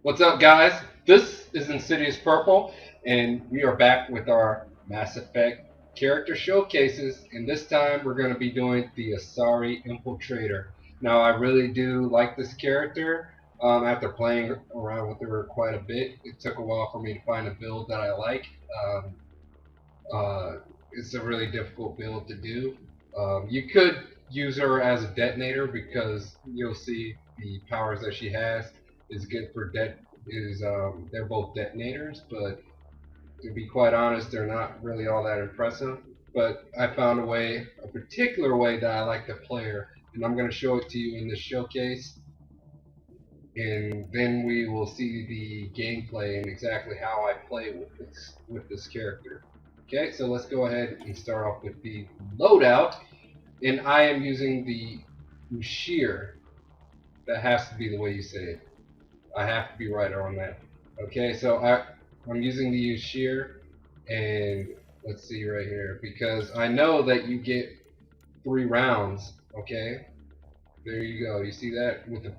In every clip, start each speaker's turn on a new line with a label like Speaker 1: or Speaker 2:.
Speaker 1: What's up, guys? This is Insidious Purple, and we are back with our Mass Effect character showcases. And this time, we're going to be doing the Asari Infiltrator. Now, I really do like this character. After playing around with her quite a bit, it took a while for me to find a build that I like. Um, uh, it's a really difficult build to do. You could use her as a detonator because you'll see the powers that she has is good for they're both detonators, but to be quite honest, they're not really all that impressive. But I found a particular way that I like to play her, and I'm going to show it to you in this showcase, and then we will see the gameplay and exactly how I play with this character. Okay, so let's go ahead and start off with the loadout, and I am using the Ushir. That has to be the way you say it. I have to be right on that. Okay, so I'm using the Ushir, and let's see right here because I know that you get 3 rounds. Okay, there you go. You see that with the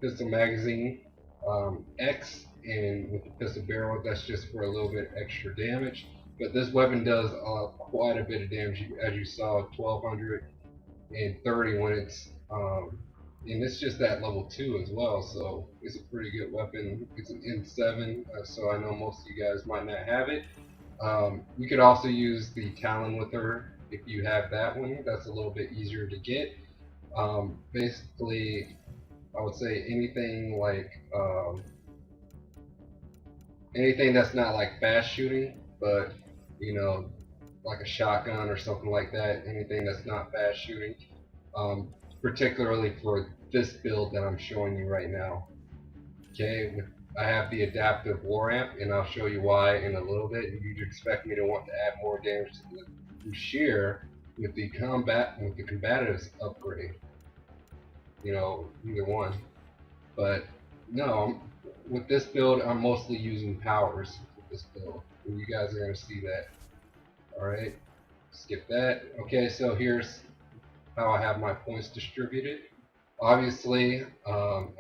Speaker 1: pistol magazine X, and with the pistol barrel, that's just for a little bit extra damage. But this weapon does quite a bit of damage, as you saw, 1230 when it's and it's just at level 2 as well, so it's a pretty good weapon. It's an N7, so I know most of you guys might not have it. You could also use the Talon with her if you have that one. That's a little bit easier to get. Basically, I would say anything that's not like fast shooting, but you know, like a shotgun or something like that. Anything that's not fast shooting, particularly for this build that I'm showing you right now. Okay, I have the adaptive war amp, and I'll show you why in a little bit. You'd expect me to want to add more damage to the sheer with the combatives upgrade. Either one. But no, with this build, I'm mostly using powers with this build. And you guys are going to see that. Alright, skip that. Okay, so here's how I have my points distributed. Obviously,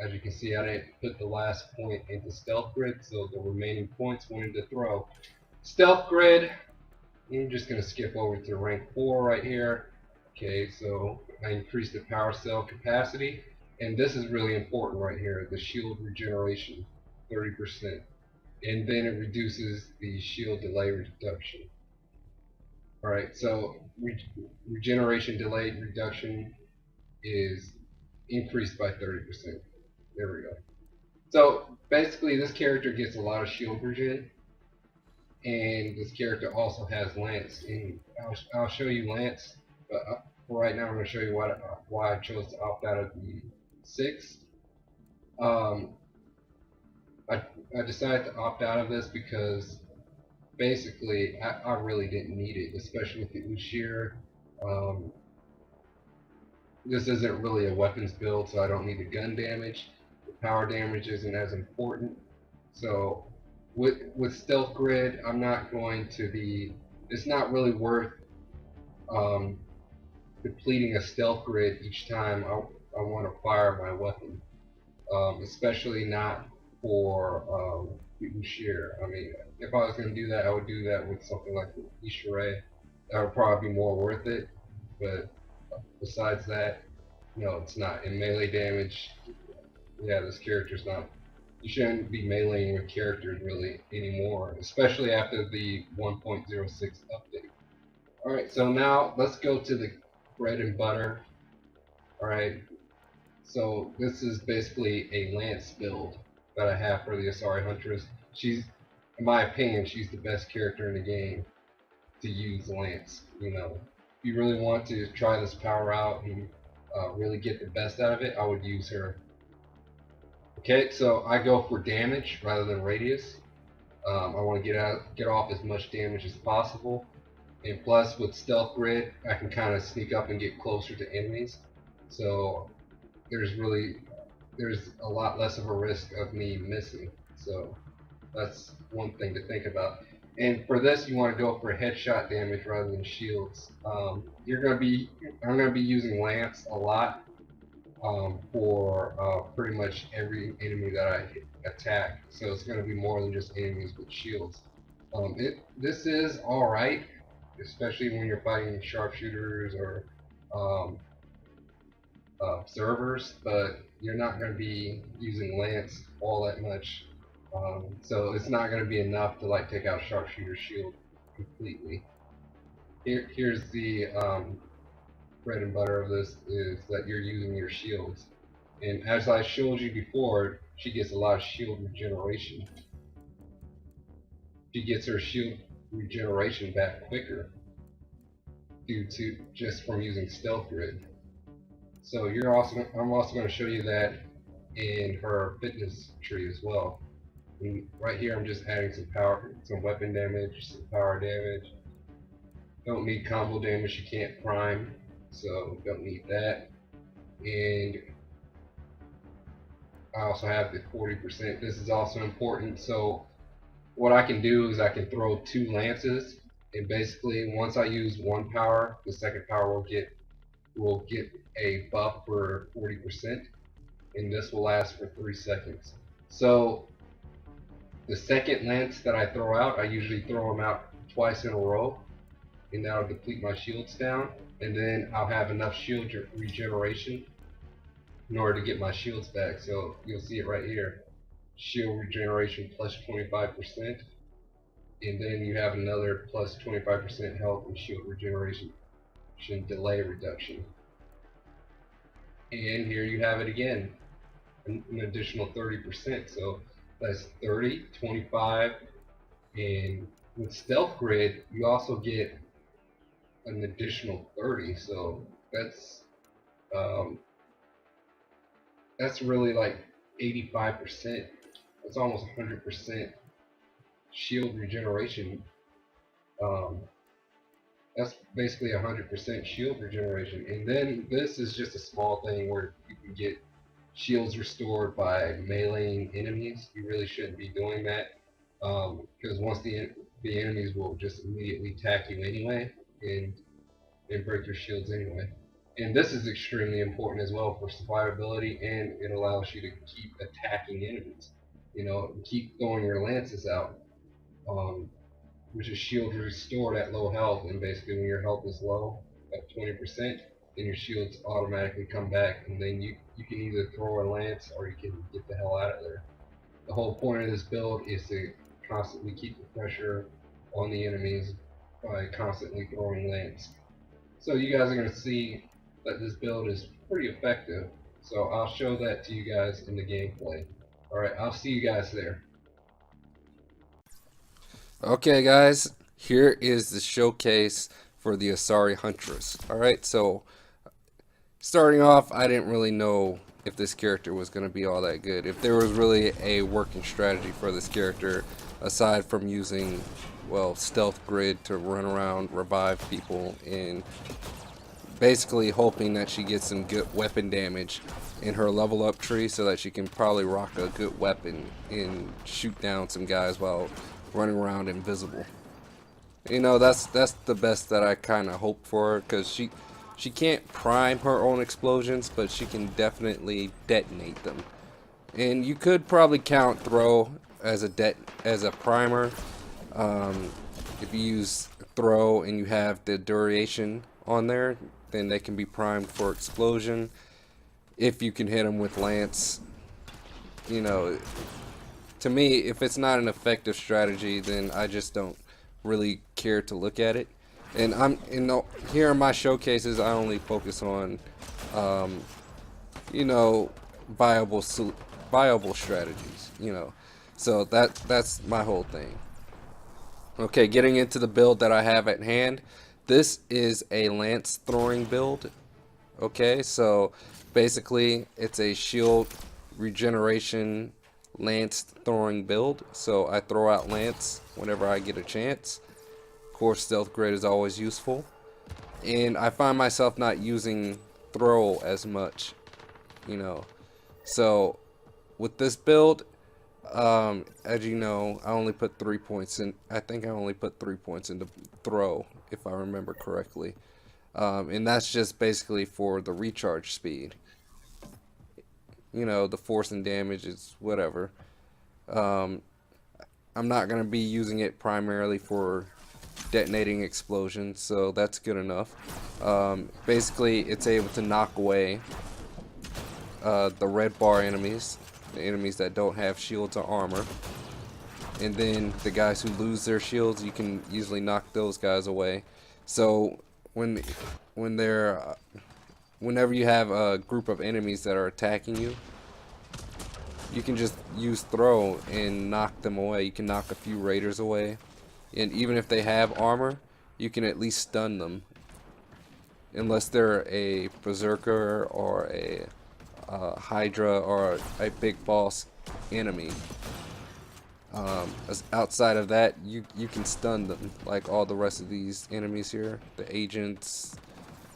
Speaker 1: as you can see, I didn't put the last point into stealth grid, so the remaining points went into throw. Stealth grid, I'm just going to skip over to rank 4 right here. Okay, so I increased the power cell capacity, and this is really important right here, the shield regeneration, 30%. And then it reduces the shield delay reduction. Alright, so regeneration delay reduction is increased by 30%. There we go. So basically, this character gets a lot of shield regen, and this character also has Lance. And I'll show you Lance, but for right now, I'm going to show you why I chose to opt out of the 6. Um, I, I decided to opt out of this because basically I really didn't need it, especially with the Ushir. Um, this isn't really a weapons build, so I don't need the gun damage. The power damage isn't as important. So with stealth grid, I'm not going to be. It's not really worth um, depleting a stealth grid each time I want to fire my weapon, especially not for sheer. I mean, if I was going to do that, I would do that with something like Ishiray. That would probably be more worth it. But besides that, no, it's not. In melee damage, yeah, this character's not. You shouldn't be meleeing your characters really anymore, especially after the 1.06 update. Alright, so now let's go to the bread and butter. Alright, so this is basically a Lance build that I have for the Asari Huntress. In my opinion, she's the best character in the game to use Lance. If you really want to try this power out and really get the best out of it, I would use her. Okay, so I go for damage rather than radius. I want to get off as much damage as possible, and plus with stealth grid, I can kind of sneak up and get closer to enemies. So there's a lot less of a risk of me missing. So that's one thing to think about. And for this, you want to go for headshot damage rather than shields. I'm gonna be using Lance a lot, for pretty much every enemy that I attack. So it's going to be more than just enemies with shields. This is all right, especially when you're fighting sharpshooters or um, observers, but you're not going to be using lance all that much. So it's not going to be enough to like take out sharpshooter shield completely. Here's the bread and butter of this is that you're using your shields. And as I showed you before, she gets a lot of shield regeneration. She gets her shield regeneration back quicker due to just from using stealth grid. So I'm also going to show you that in her fitness tree as well. And right here, I'm just adding some weapon damage, some power damage. Don't need combo damage. She can't prime, so don't need that. And I also have the 40%. This is also important. So what I can do is I can throw 2 lances, and basically once I use one power, the second power will get a buff for 40%, and this will last for 3 seconds. So the second lance that I throw out, I usually throw them out twice in a row, and that'll deplete my shields down, and then I'll have enough shield regeneration in order to get my shields back. So you'll see it right here. Shield regeneration plus 25%, and then you have another plus 25% health and shield regeneration delay reduction. And here you have it again, an additional 30%. So that's 30, 25, and with Stealth Grid, you also get an additional 30. So um, that's really like 85%. That's almost 100% shield regeneration. Um, that's basically 100% shield regeneration. And then this is just a small thing where you can get shields restored by meleeing enemies. You really shouldn't be doing that because once the enemies will just immediately attack you anyway and break your shields anyway. And this is extremely important as well for survivability, and it allows you to keep attacking enemies. You know, keep throwing your lances out. Um, which is shield restored at low health. And basically, when your health is low at 20%, then your shields automatically come back, and then you can either throw a lance or you can get the hell out of there. The whole point of this build is to constantly keep the pressure on the enemies by constantly throwing lance. So you guys are going to see that this build is pretty effective. So I'll show that to you guys in the gameplay. Alright, I'll see you guys there.
Speaker 2: Okay, guys, here is the showcase for the Asari Huntress. Alright, so starting off, I didn't really know if this character was going to be all that good. If there was really a working strategy for this character, aside from using, well, stealth grid to run around, revive people, and basically hoping that she gets some good weapon damage in her level up tree so that she can probably rock a good weapon and shoot down some guys while running around invisible. You know, that's the best that I kind of hope for her, because she can't prime her own explosions, but she can definitely detonate them. And you could probably count throw as a primer. Um, if you use throw and you have the duration on there, then they can be primed for explosion. If you can hit them with lance, you know, to me, if it's not an effective strategy, then I just don't really care to look at it. And here in my showcases, I only focus on, um, you know, viable viable strategies. You know, so that's my whole thing. Okay, getting into the build that I have at hand. This is a lance throwing build. Okay, so basically it's a shield regeneration lance throwing build. So I throw out lance whenever I get a chance. Of course, stealth grid is always useful. And I find myself not using throw as much, you know. So with this build, as you know, I only put 3 points in. I think I only put 3 points into throw, if I remember correctly. And that's just basically for the recharge speed. you know, the force and damage is whatever. Um, I'm not going to be using it primarily for detonating explosions, so that's good enough. Basically, it's able to knock away the red bar enemies, the enemies that don't have shields or armor. And then the guys who lose their shields, you can easily knock those guys away. So when they're whenever you have a group of enemies that are attacking you, you can just use throw and knock them away. You can knock a few raiders away, and even if they have armor, you can at least stun them. Unless they're a berserker or a hydra or a big boss enemy. Outside of that, you can stun them like all the rest of these enemies here, the agents,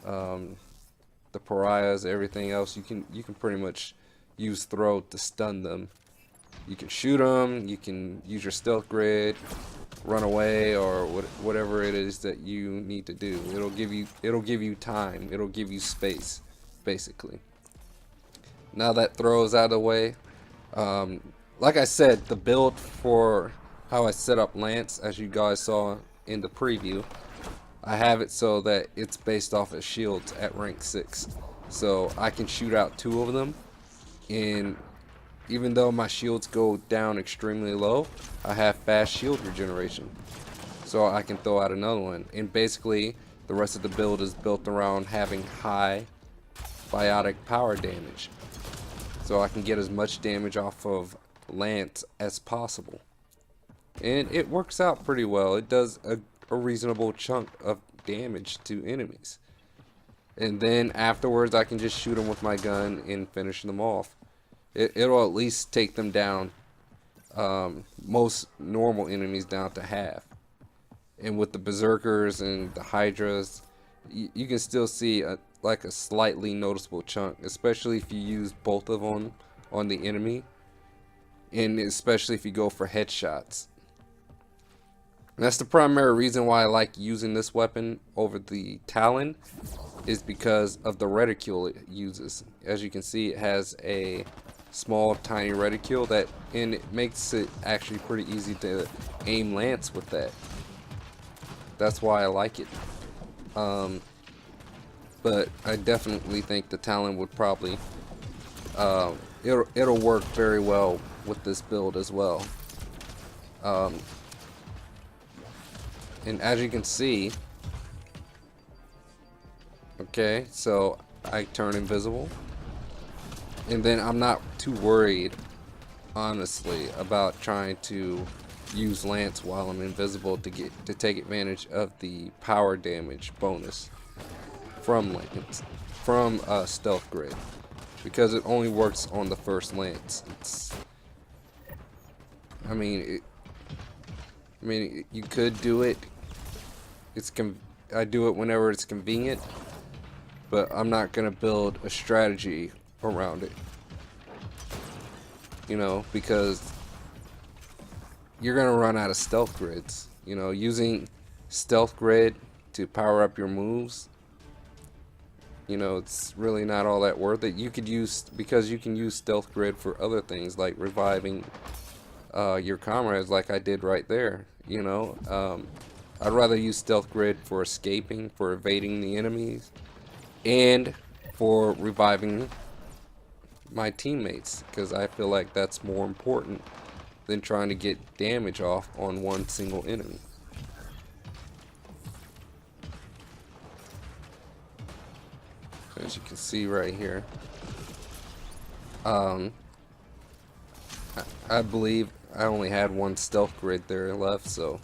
Speaker 2: the pariahs, everything else. You can pretty much use throw to stun them. You can shoot them. You can use your stealth grid, run away, or whatever it is that you need to do. It'll give you time. It'll give you space, basically. Now that throw is out of the way. Like I said, the build for how I set up Lance, as you guys saw in the preview, I have it so that it's based off of shields at rank 6. So I can shoot out 2 of them, and even though my shields go down extremely low, I have fast shield regeneration. So I can throw out another one. And basically, the rest of the build is built around having high biotic power damage. So I can get as much damage off of Lance as possible, and it works out pretty well. It does a reasonable chunk of damage to enemies, and then afterwards I can just shoot them with my gun and finish them off. It'll at least take them down, most normal enemies down to half. And with the berserkers and the hydras, you can still see like a slightly noticeable chunk, especially if you use both of them on the enemy. And especially if you go for headshots. And that's the primary reason why I like using this weapon over the Talon, is because of the reticule it uses. As you can see, it has a small tiny reticule and it makes it actually pretty easy to aim Lance with that. That's why I like it. But I definitely think the Talon would probably it'll work very well with this build as well. And as you can see, okay, so I turn invisible, and then I'm not too worried, honestly, about trying to use Lance while I'm invisible to take advantage of the power damage bonus from Lance, from stealth grid, because it only works on the first Lance. I mean, you could do it. I do it whenever it's convenient, but I'm not gonna build a strategy around it. You know, because you're gonna run out of stealth grids. You know, using stealth grid to power up your moves, you know, it's really not all that worth it. You could use, because you can use stealth grid for other things like reviving your comrades, like I did right there. You know, I'd rather use stealth grid for escaping, for evading the enemies, and for reviving my teammates, because I feel like that's more important than trying to get damage off on one single enemy. As you can see right here, I believe I only had one stealth grid there left, so.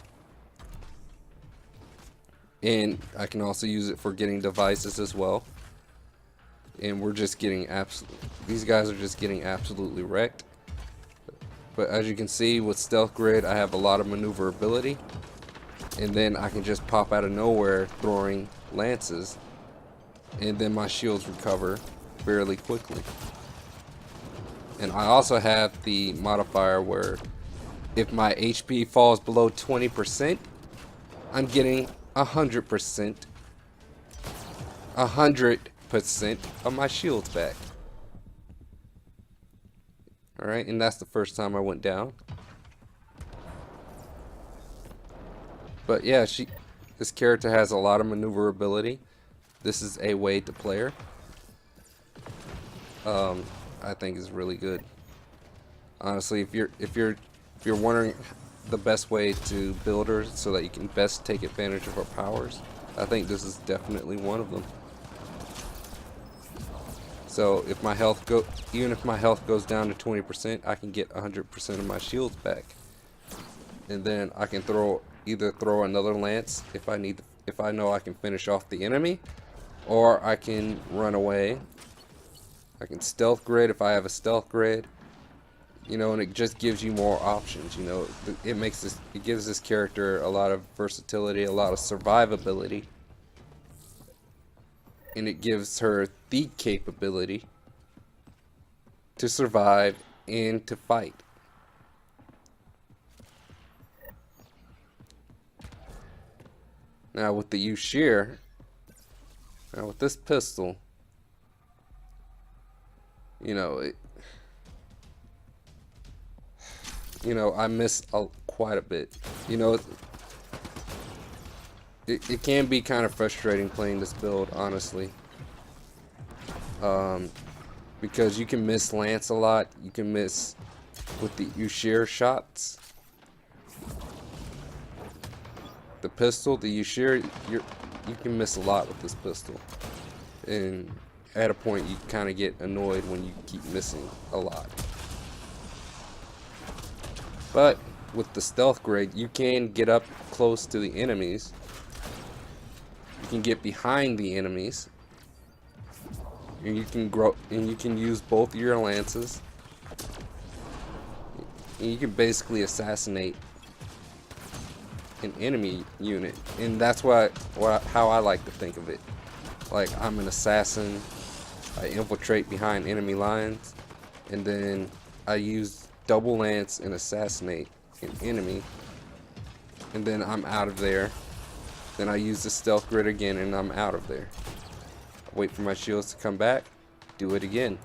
Speaker 2: And I can also use it for getting devices as well. And we're just getting these guys are just getting absolutely wrecked. But as you can see, with stealth grid, I have a lot of maneuverability, and then I can just pop out of nowhere throwing lances, and then my shields recover fairly quickly. And I also have the modifier where if my HP falls below 20%, I'm getting 100% of my shields back. Alright, and that's the first time I went down. But yeah, this character has a lot of maneuverability. This is a way to play her. I think is really good. Honestly, if you're wondering the best way to build her so that you can best take advantage of her powers, I think this is definitely one of them. So if my health even if my health goes down to 20%, I can get 100% of my shields back, and then I can either throw another lance if I know I can finish off the enemy, or I can run away. I can stealth grid if I have a stealth grid, you know, and it just gives you more options. You know, it gives this character a lot of versatility, a lot of survivability. And it gives her the capability to survive and to fight. Now with the Ushir, now with this pistol, you know, I miss quite a bit. You know, it can be kind of frustrating playing this build, honestly. Because you can miss Lance a lot. You can miss with the Ushir shots. The pistol, the Ushir, you can miss a lot with this pistol. And at a point you kind of get annoyed when you keep missing a lot. But with the stealth grid, you can get up close to the enemies. You can get behind the enemies, and you can use both of your lances, and you can basically assassinate an enemy unit. And that's how I like to think of it. Like, I'm an assassin, I infiltrate behind enemy lines, and then I use double lance and assassinate an enemy, and then I'm out of there. Then I use the stealth grid again, and I'm out of there. Wait for my shields to come back, do it again.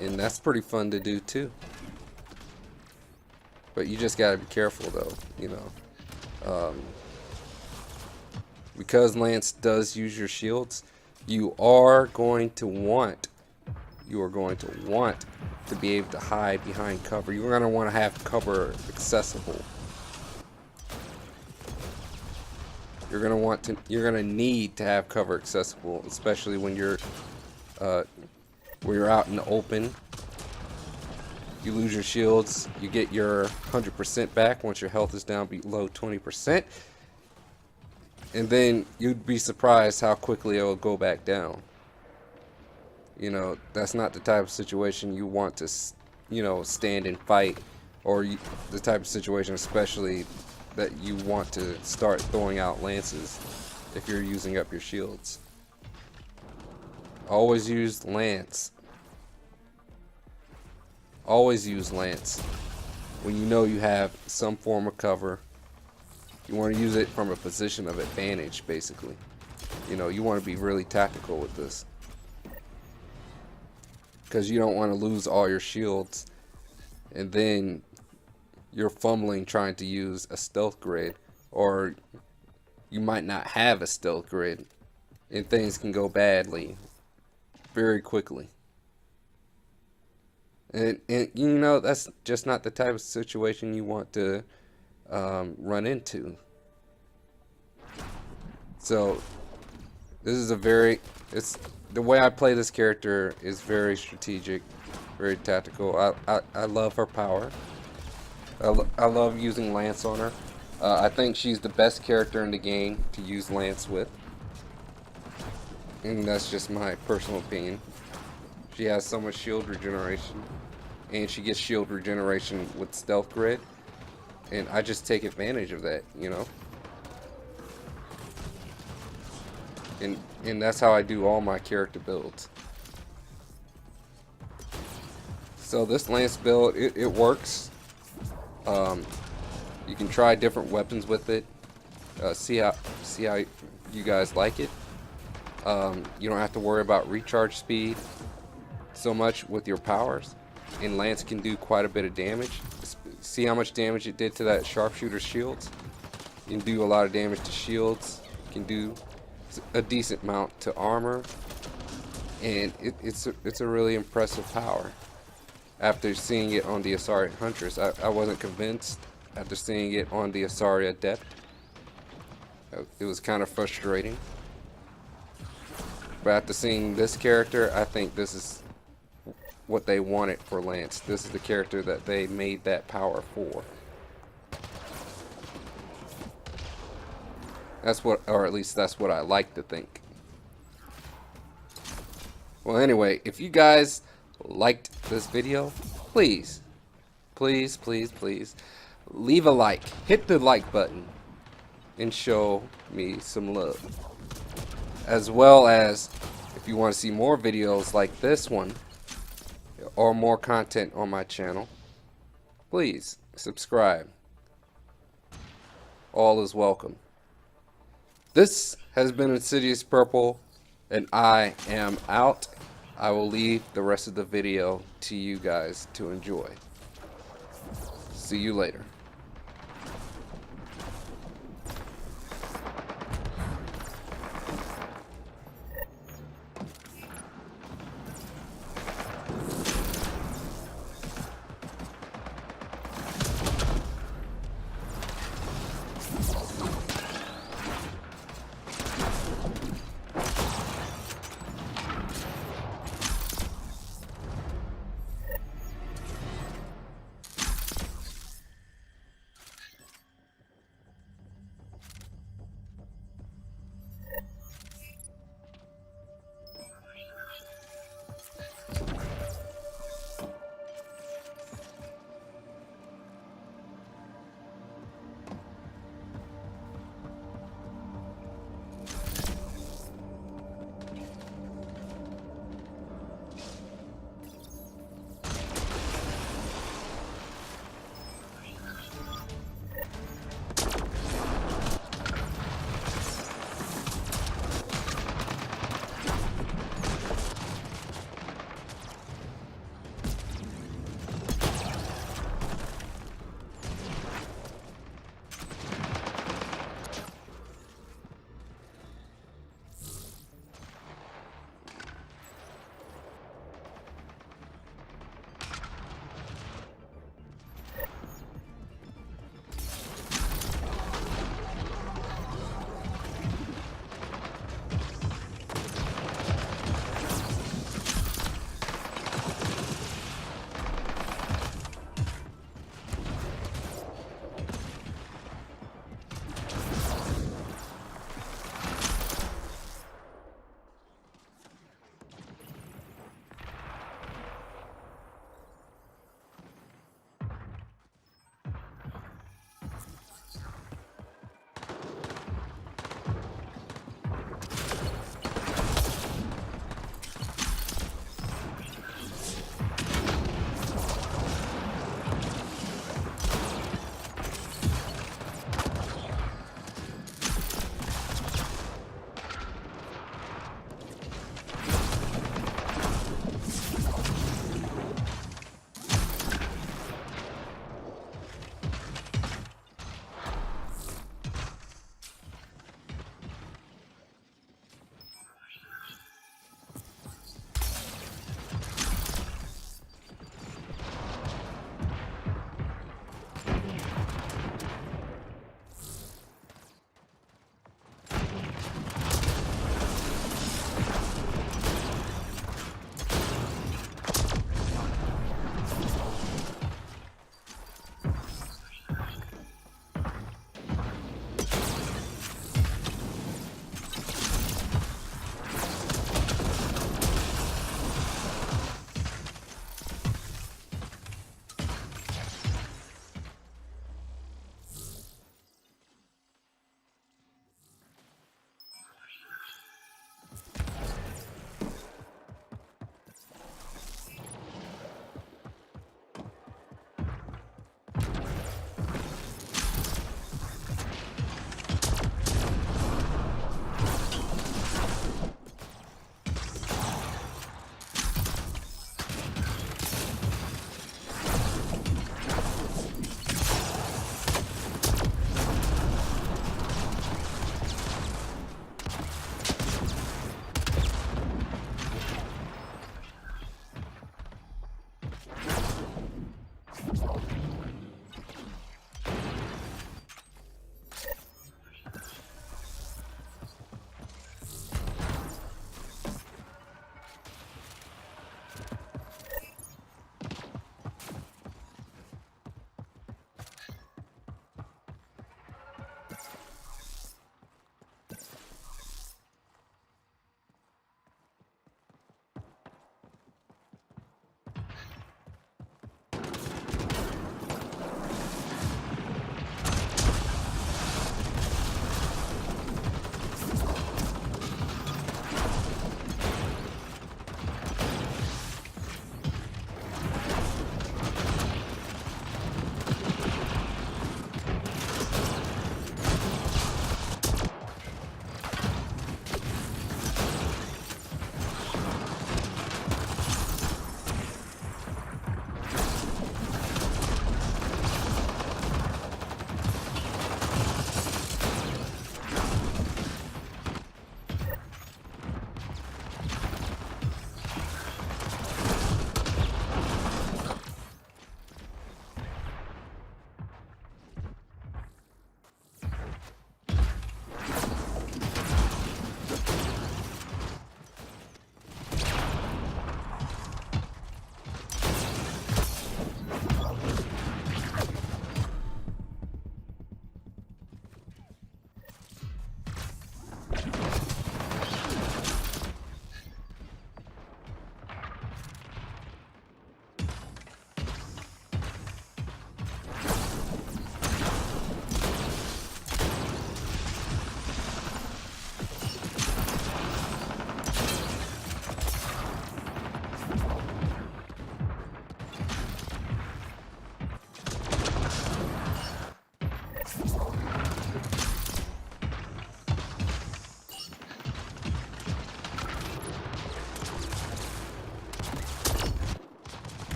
Speaker 2: And that's pretty fun to do too. But you just gotta be careful though, you know. Because Lance does use your shields, you are going to want to be able to hide behind cover. You're going to want to have cover accessible. You're going to need to have cover accessible, especially when you're out in the open. You lose your shields, you get your 100% back once your health is down below 20%. And then you'd be surprised how quickly it will go back down. You know, that's not the type of situation you want to, you know, stand and fight, or the type of situation especially that you want to start throwing out lances if you're using up your shields. Always use lance. Always use lance when you know you have some form of cover. You want to use it from a position of advantage, basically. You know, you want to be really tactical with this, because you don't want to lose all your shields and then you're fumbling trying to use a stealth grid, or you might not have a stealth grid and things can go badly very quickly. And you know, that's just not the type of situation you want to run into. So this is the way I play this character is very strategic, very tactical. I love her power. I love using Lance on her. I think she's the best character in the game to use Lance with, and that's just my personal opinion. She has so much shield regeneration, and she gets shield regeneration with stealth grid, and I just take advantage of that, you know. And that's how I do all my character builds. So this Lance build, it works. You can try different weapons with it. See how you guys like it. You don't have to worry about recharge speed so much with your powers, and Lance can do quite a bit of damage. See how much damage it did to that sharpshooter's shields? You can do a lot of damage to shields. You can do a decent amount to armor, and it's a really impressive power. After seeing it on the Asari Huntress, I wasn't convinced after seeing it on the Asari Adept. It was kind of frustrating. But after seeing this character, I think this is what they wanted for Lance. This is the character that they made that power for. That's what, or at least that's what I like to think. Well, anyway, if you guys liked this video, please, please, please, please, leave a like. Hit the like button and show me some love. As well as, if you want to see more videos like this one, or more content on my channel, please subscribe. All is welcome. This has been Insidious Purple, and I am out. I will leave the rest of the video to you guys to enjoy. See you later.